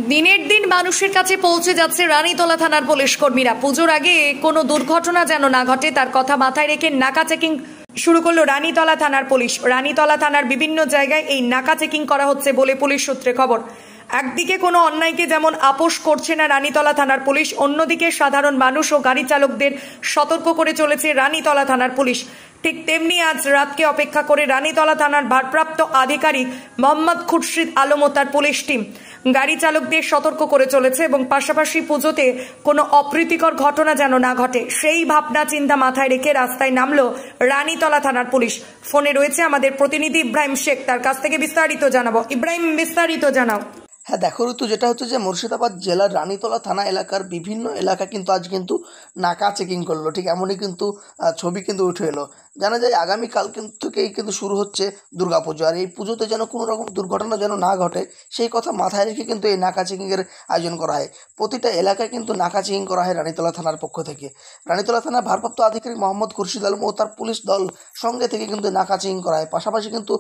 দিনের দিন মানুষের কাছে পৌঁছে যাচ্ছে রানীতলা থানার পুলিশ কর্মীরা। পুজোর আগে কোনো দুর্ঘটনা যেন না ঘটে তার কথা মাথায় রেখে নাকা চেকিং শুরু করলো রানীতলা থানার পুলিশ। রানীতলা থানার বিভিন্ন জায়গায় এই নাকা চেকিং করা হচ্ছে বলে পুলিশ সূত্রে খবর। একদিকে কোনো অন্যায়কে যেমন আপোষ করছে না রানীতলা থানার পুলিশ, অন্যদিকে সাধারণ মানুষ ও গাড়ি চালকদের সতর্ক করে চলেছে রানীতলা থানার পুলিশ। ঠিক তেমনি আজ রাতকে অপেক্ষা করে রানীতলা থানার ভারপ্রাপ্ত আধিকারিক মোহাম্মদ খুরশিদ আলম ও তার পুলিশ টিম গাড়ি চালকদের সতর্ক করে চলেছে এবং পাশাপাশি পুজোতে কোনো অপ্রীতিকর ঘটনা যেন না ঘটে সেই ভাবনা চিন্তা মাথায় রেখে রাস্তায় নামলো রানীতলা থানার পুলিশ। ফোনে রয়েছে আমাদের প্রতিনিধি ইব্রাহিম শেখ, তার কাছ থেকে বিস্তারিত জানাবো। ইব্রাহিম, বিস্তারিত জানাও। হ্যাঁ, দেখো ঋতু, যেটা হচ্ছে যে মুর্শিদাবাদ জেলার রানীতলা থানা এলাকার বিভিন্ন এলাকা কিন্তু আজ কিন্তু নাকা চেকিং করলো। ঠিক এমনই কিন্তু ছবি কিন্তু উঠে এলো। জানা যায় আগামীকাল থেকেই কিন্তু শুরু হচ্ছে দুর্গাপুজো, আর এই পুজোতে যেন কোনো রকম দুর্ঘটনা যেন না ঘটে সেই কথা মাথায় রেখে কিন্তু এই নাকা চেকিংয়ের আয়োজন করা হয়। প্রতিটা এলাকায় কিন্তু নাকা চেকিং করা হয় রানীতলা থানার পক্ষ থেকে। রানীতলা থানার ভারপ্রাপ্ত আধিকারিক মোহাম্মদ খুরশিদ আলম ও তার পুলিশ দল সঙ্গে থেকে কিন্তু নাকা চেকিং করা হয়। পাশাপাশি কিন্তু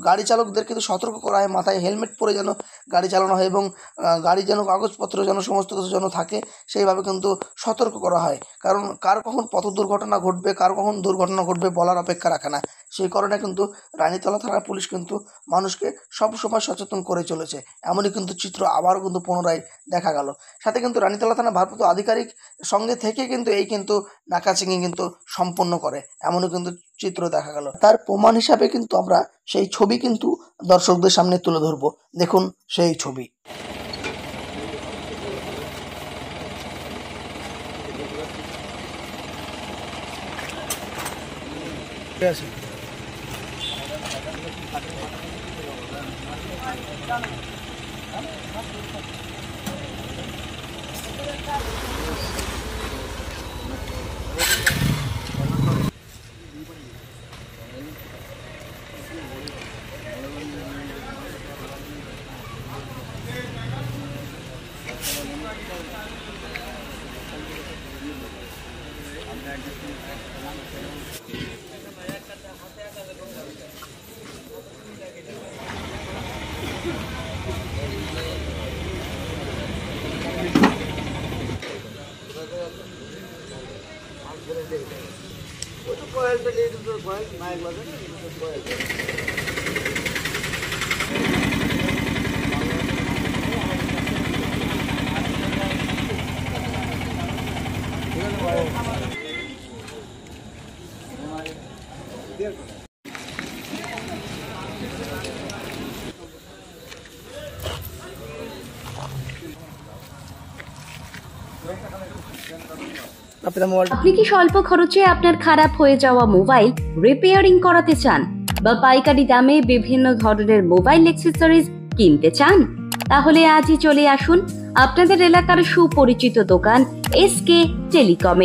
গাড়ি চালকদের কিন্তু সতর্ক করা হয়, মাথায় হেলমেট পরে যেন গাড়ি চালানো হয় এবং গাড়ি যেন কাগজপত্র যেন সমস্ত কিছু যেন থাকে সেইভাবে কিন্তু সতর্ক করা হয়। কারণ কার কখন পথ দুর্ঘটনা ঘটবে, কার কখন দুর্ঘটনা ঘটবে বলার অপেক্ষা রাখে না। সেই কারণে কিন্তু রানীতলা থানার পুলিশ কিন্তু মানুষকে সবসময় সচেতন করে চলেছে। এমনই কিন্তু চিত্র আবারও কিন্তু পুনরায় দেখা গেল। সাথে কিন্তু রানীতলা থানার ভারপ্রাপ্ত আধিকারিক সঙ্গে থেকে কিন্তু এই কিন্তু নাকা চেকিং কিন্তু সম্পন্ন করে, এমনও কিন্তু চিত্র দেখা গেল। তার প্রমাণ হিসাবে কিন্তু আমরা সেই ছবি কিন্তু দর্শকদের সামনে তুলে ধরবো। দেখুন সেই ছবি। আপনি কি স্বল্প খরচে আপনার খারাপ হয়ে যাওয়া মোবাইল রিপেয়ারিং করাতে চান বা পাইকারি দামে বিভিন্ন ধরনের মোবাইল অ্যাক্সেসরিজ কিনতে চান? তাহলে আজই চলে আসুন আপনাদের এলাকার সুপরিচিত দোকান SK টেলিকমে।